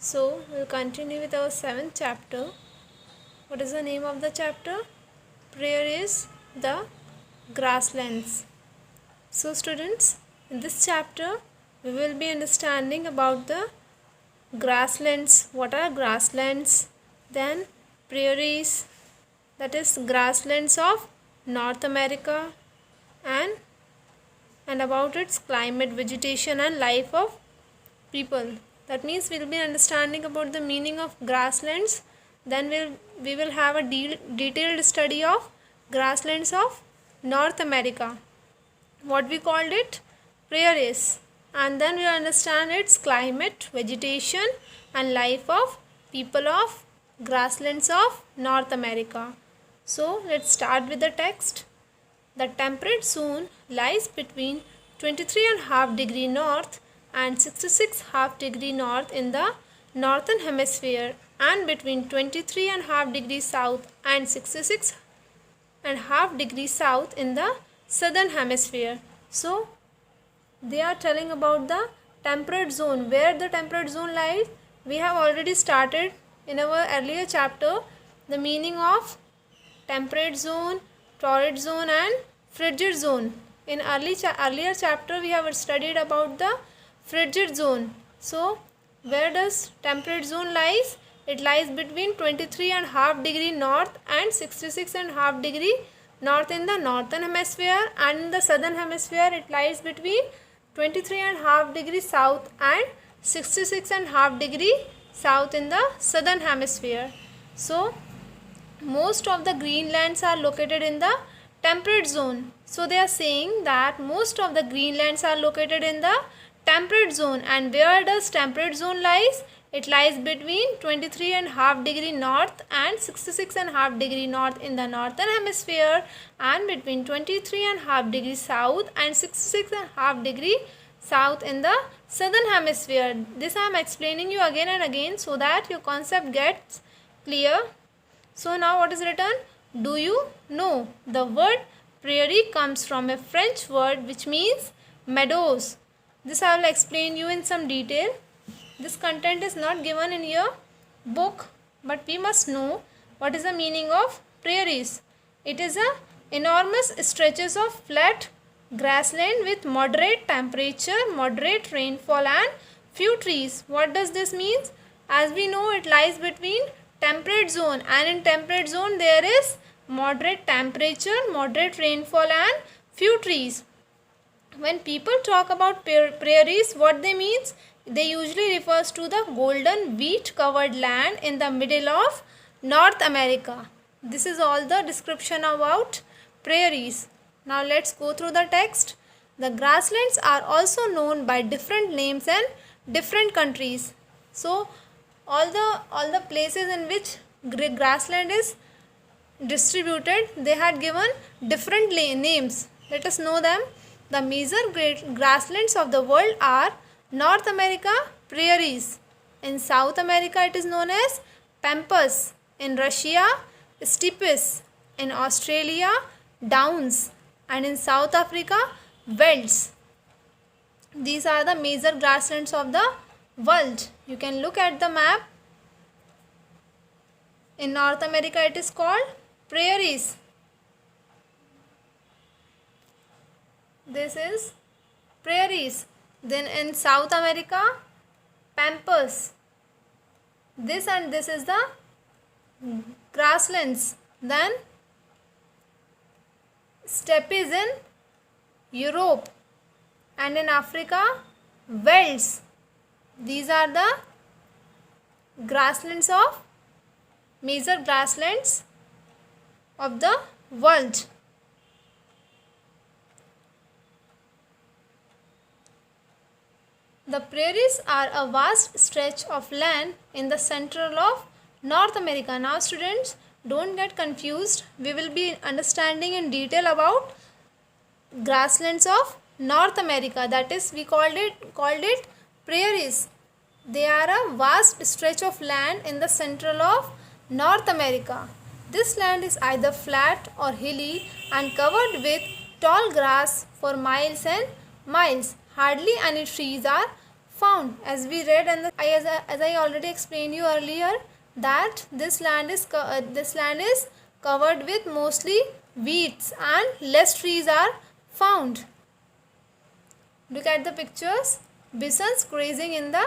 So we'll continue with our 7th chapter. What is the name of the chapter? Prairies, the grasslands. So students, in this chapter we will be understanding about the grasslands. What are grasslands? Then prairies, that is grasslands of North America, and about its climate, vegetation and life of people. That means we will be understanding about the meaning of grasslands. Then we will have a detailed study of grasslands of North America. What we called it? Prairies. And then we will understand its climate, vegetation and life of people of grasslands of North America. So let's start with the text. The temperate zone lies between 23.5 north and 66.5 north in the northern hemisphere, and between 23.5 south and 66.5 south in the southern hemisphere. So they are telling about the temperate zone. Where the temperate zone lies, we have already started in our earlier chapter the meaning of temperate zone, torrid zone and frigid zone. In earlier chapter we have studied about the frigid zone. So where does temperate zone lies? It lies between 23.5 north and 66.5 north in the northern hemisphere, and in the southern hemisphere it lies between 23.5 south and 66.5 south in the southern hemisphere. So most of the greenlands are located in the temperate zone. So they are saying that most of the greenlands are located in the temperate zone. And where does temperate zone lies? It lies between 23.5 north and 66.5 north in the northern hemisphere, and between 23.5 south and 66.5 south in the southern hemisphere. This I am explaining you again and again so that your concept gets clear. So now what is written? Do you know? The word prairie comes from a French word which means meadows. This I will explain you in some detail. This content is not given in your book, but we must know what is the meaning of prairies. It is a enormous stretches of flat grassland with moderate temperature, moderate rainfall and few trees. What does this mean? As we know, it lies between temperate zone, and in temperate zone there is moderate temperature, moderate rainfall and few trees. When people talk about prairies, what they means? They usually refers to the golden wheat covered land in the middle of North America. This is all the description about prairies. Now let's go through the text. The grasslands are also known by different names in different countries. So all the places in which grassland is distributed, they had given different names. Let us know them. The major grasslands of the world are North America, prairies. In South America it is known as pampas. In Russia, steppes. In Australia, downs. And in South Africa, velds. These are the major grasslands of the world. You can look at the map. In North America it is called prairies. This is prairies. Then in South America, pampas. This and this is the grasslands. Then steppes in Europe, and in Africa, velds. These are the grasslands of major grasslands of the world. The prairies are a vast stretch of land in the central of North America. Now students, don't get confused. We will be understanding in detail about grasslands of North America. That is, we called it prairies. They are a vast stretch of land in the central of North America. This land is either flat or hilly and covered with tall grass for miles and miles. Hardly any trees are found. As we read and as I already explained you earlier, that this land is covered with mostly wheats and less trees are found. Look at the pictures. Bisons grazing in the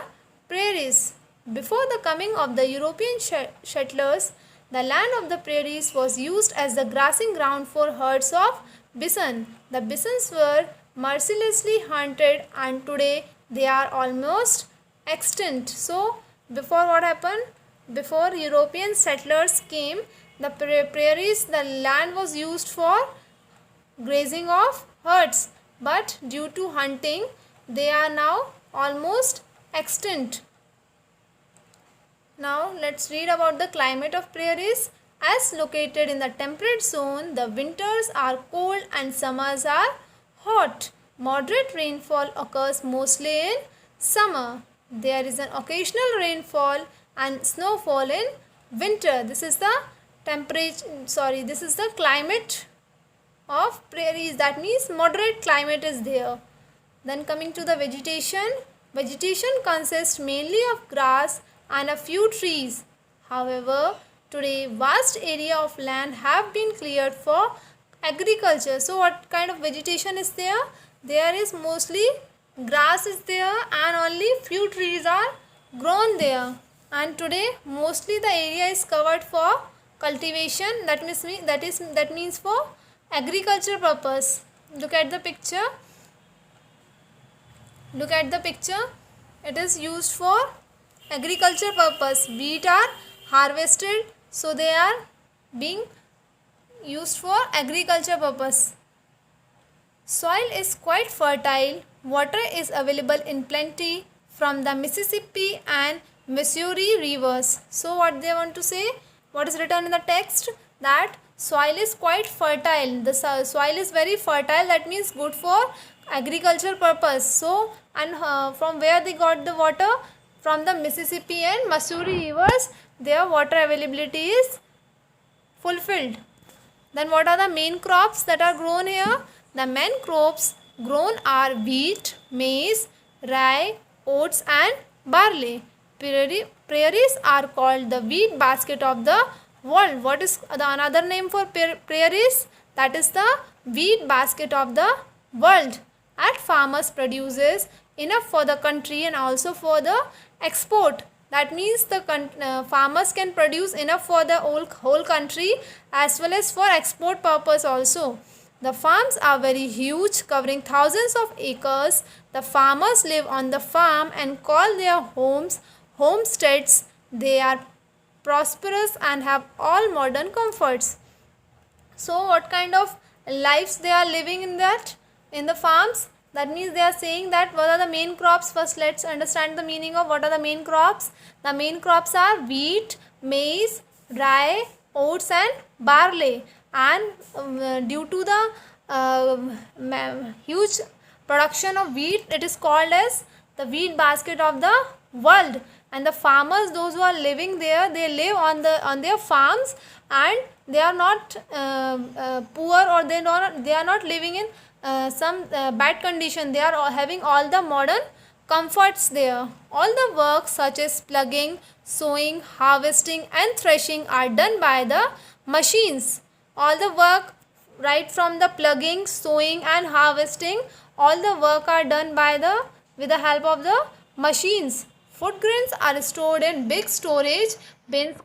prairies. Before the coming of the European settlers, the land of the prairies was used as the grazing ground for herds of bison. The bisons were mercilessly hunted and today they are almost extinct. So, before what happened? Before European settlers came, the prairies, the land was used for grazing of herds, but due to hunting they are now almost extinct. Now let's read about the climate of prairies. As located in the temperate zone, the winters are cold and summers are hot. Moderate rainfall occurs mostly in summer. There is an occasional rainfall and snowfall in winter. This is the this is the climate of prairies. That means moderate climate is there. Then coming to the vegetation. Vegetation consists mainly of grass and a few trees. However, today vast area of land have been cleared for agriculture. So what kind of vegetation is there? There is mostly grass is there and only few trees are grown there. And today mostly the area is covered for cultivation. That means for agriculture purpose. Look at the picture. Look at the picture. It is used for agriculture purpose. Wheat are harvested, so they are being used for agriculture purpose. Soil is quite fertile. Water is available in plenty from the Mississippi and Missouri rivers. So what they want to say? What is written in the text? That soil is quite fertile. The soil is very fertile. That means good for agriculture purpose. So, and from where they got the water? From the Mississippi and Missouri rivers, their water availability is fulfilled. Then what are the main crops that are grown here? The main crops grown are wheat, maize, rye, oats and barley. Prairies are called the wheat basket of the world. What is the another name for prairies? That is the wheat basket of the world. And farmers produces enough for the country and also for the export. That means the farmers can produce enough for the whole country as well as for export purpose also. The farms are very huge, covering thousands of acres. The farmers live on the farm and call their homes homesteads. They are prosperous and have all modern comforts. So what kind of lives they are living in that? In the farms? That means they are saying that what are the main crops? First let's understand the meaning of what are the main crops. The main crops are wheat, maize, rye, oats and barley. And due to the huge production of wheat, it is called as the wheat basket of the world. And the farmers, those who are living there, they live on their farms and they are not poor, or they are not living in some bad condition. They are having all the modern comforts there. All the work such as plugging, sowing, harvesting and threshing are done by the machines. All the work, right from the plugging, sowing and harvesting, all the work are done with the help of the machines. Food grains are stored in big storage bins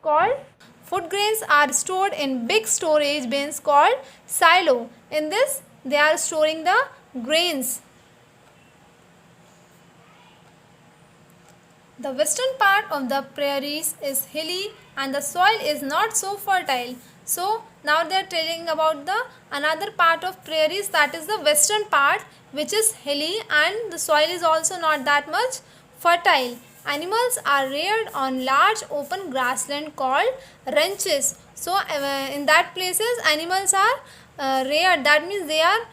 called silo. In this they are storing the grains. The western part of the prairies is hilly and the soil is not so fertile. So now they are telling about the another part of prairies, that is the western part, which is hilly and the soil is also not that much fertile. Animals are reared on large open grassland called ranches. So in that places animals are reared. That means they are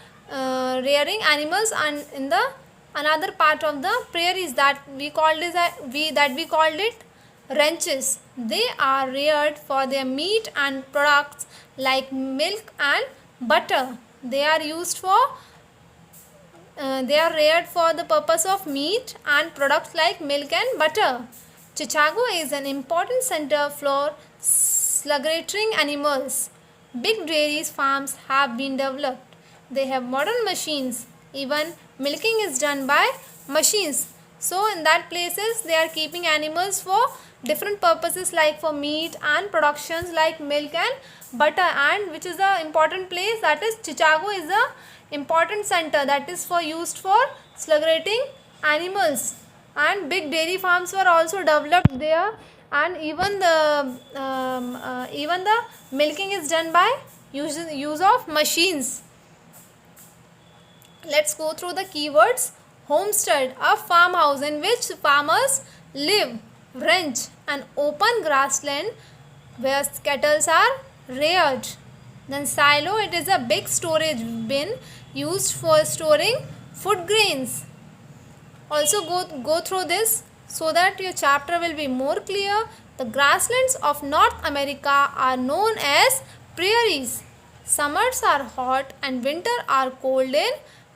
rearing animals, and in the another part of the prairies that we called it ranches. They are reared for their meat and products like milk and butter. They are used for They are reared for the purpose of meat and products like milk and butter. Chicago is an important center for slaughter animals. Big dairy farms have been developed. They have modern machines. Even milking is done by machines. So in that places they are keeping animals for different purposes like for meat and productions like milk and butter, and which is the important place, that is Chicago is the important center that is for used for slaughtering animals, and big dairy farms were also developed there, and even the milking is done by use of machines. Let's go through the keywords. Homestead, a farmhouse in which farmers live, ranch, an open grassland where cattle are reared. Then silo, it is a big storage bin used for storing food grains. Also go through this so that your chapter will be more clear. The grasslands of North America are known as prairies. Summers are hot and winter are cold in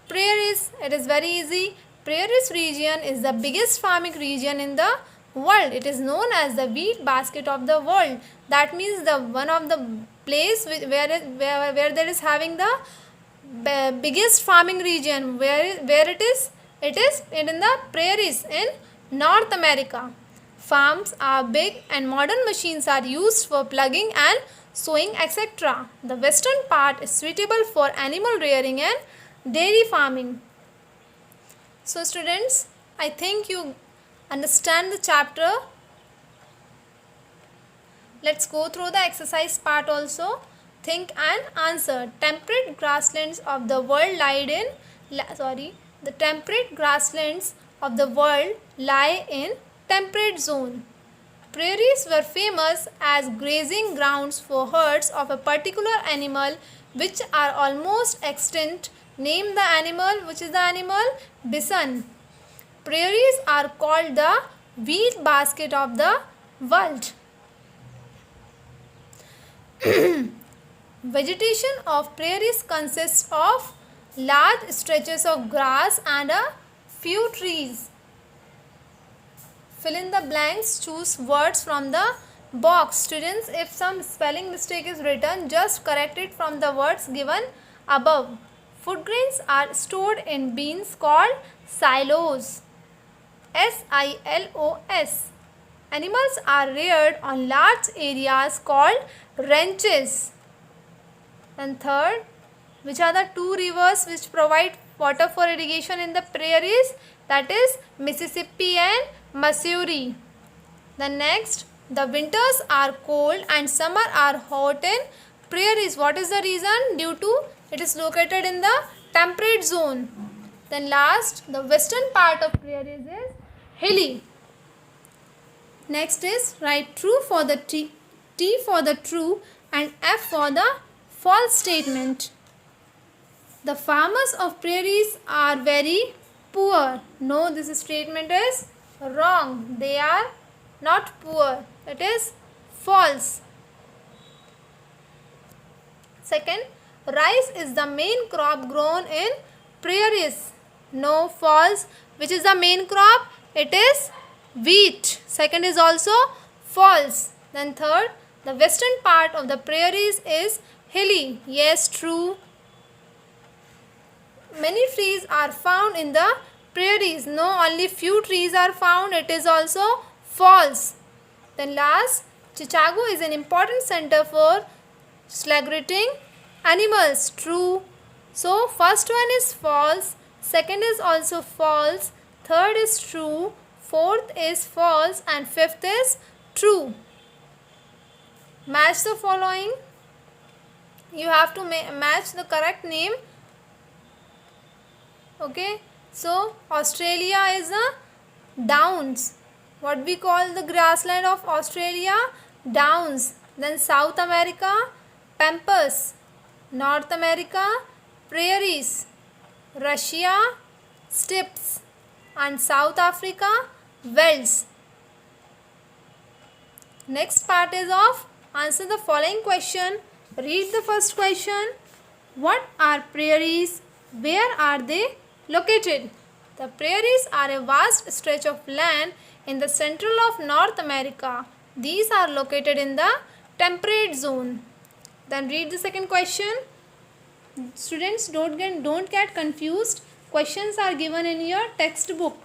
prairies. It is very easy. Prairies region is the biggest farming region in the world. It is known as the wheat basket of the world. That means the one of the place where there is having the biggest farming region, where it is in the prairies in North America. Farms are big and modern machines are used for plugging and sowing, etc. The western part is suitable for animal rearing and dairy farming. So students, I think you understand the chapter. Let's go through the exercise part also. Think and answer. Temperate grasslands of the world the temperate grasslands of the world lie in temperate zone. Prairies were famous as grazing grounds for herds of a particular animal which are almost extinct. Name the animal. Which is the animal? Bison. Prairies are called the wheat basket of the world. Vegetation of prairies consists of large stretches of grass and a few trees. Fill in the blanks. Choose words from the box. Students, if some spelling mistake is written, just correct it from the words given above. Food grains are stored in bins called silos. S-I-L-O-S. Animals are reared on large areas called ranches. And third, which are the two rivers which provide water for irrigation in the prairies? That is Mississippi and Missouri. The next, the winters are cold and summer are hot in prairies. What is the reason? Due to it is located in the temperate zone. Then last, the western part of prairies is hilly. Next is write true for the T for the true and F for the false statement. The farmers of prairies are very poor. No, this statement is wrong. They are not poor. It is false. Second, rice is the main crop grown in prairies. No, false. Which is the main crop? It is wheat. Second is also false. Then third, the western part of the prairies is hilly. Yes, true. Many trees are found in the prairies. No, only few trees are found. It is also false. Then last, Chicago is an important center for slaughtering animals. True. So first one is false, second is also false, third is true, fourth is false, and fifth is true. Match the following. You have to match the correct name. Okay. So Australia is the downs. What we call the grassland of Australia? Downs. Then South America, pampas. North America, prairies. Russia, steppes. And South Africa, velds. Next part is of answer the following question. Read the first question. What are prairies? Where are they located? The prairies are a vast stretch of land in the central of North America. These are located in the temperate zone. Then read the second question. Students, don't get confused. Questions are given in your textbook.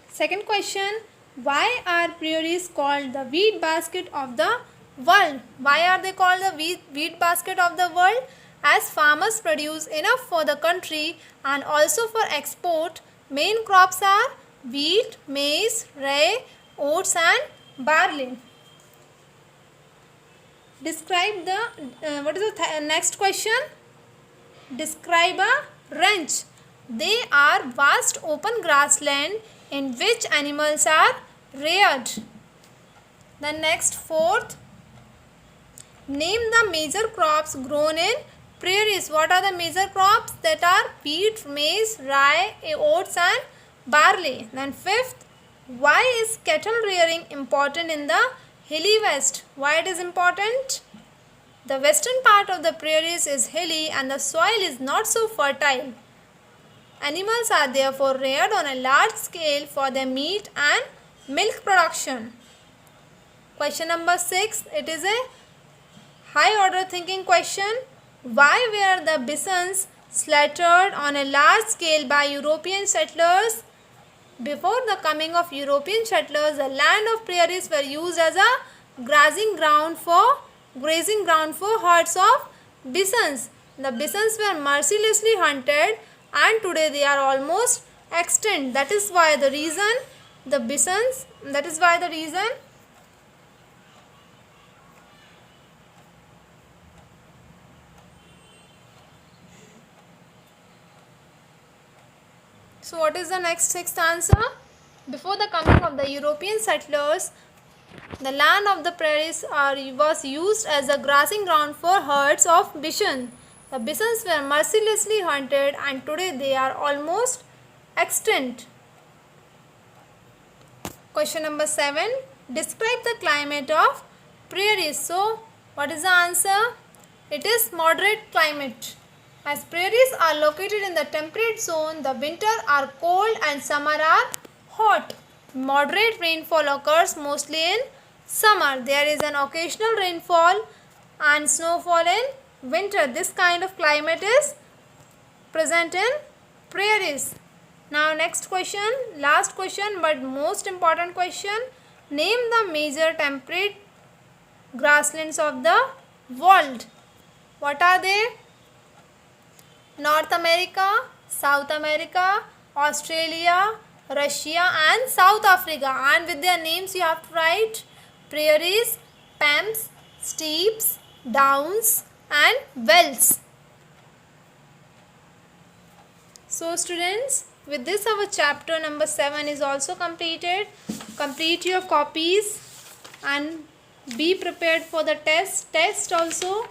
Second question, why are prairies called the wheat basket of the world? Why are they called the wheat basket of the world? As farmers produce enough for the country and also for export. Main crops are wheat, maize, rye, oats and barley. Describe the, what is the next question? Describe a ranch. They are vast open grassland in which animals are reared. The next fourth, name the major crops grown in prairies. What are the major crops? That are wheat, maize, rye, oats and barley. Then fifth, why is cattle rearing important in the hilly west? Why it is important? The western part of the prairies is hilly and the soil is not so fertile. Animals are therefore reared on a large scale for their meat and milk production. Question number 6. It is a high order thinking question. Why were the bisons slaughtered on a large scale by European settlers? Before the coming of European settlers, the land of prairies were used as a grazing ground for herds of bisons. The bisons were mercilessly hunted and today they are almost extinct. That is why the reason So what is the next sixth answer? Before the coming of the European settlers, the land of the prairies was used as a grazing ground for herds of bison. The bisons were mercilessly hunted and today they are almost extinct. Question number 7. Describe the climate of prairies. So, what is the answer? It is moderate climate. As prairies are located in the temperate zone, the winter are cold and summer are hot. Moderate rainfall occurs mostly in summer. There is an occasional rainfall and snowfall in winter. This kind of climate is present in prairies. Now next question, last question but most important question. Name the major temperate grasslands of the world. What are they? North America, South America, Australia, Russia and South Africa. And with their names you have to write prairies, pampas, steppes, downs and velds. So students, with this our chapter number 7 is also completed. Complete your copies and be prepared for the test also.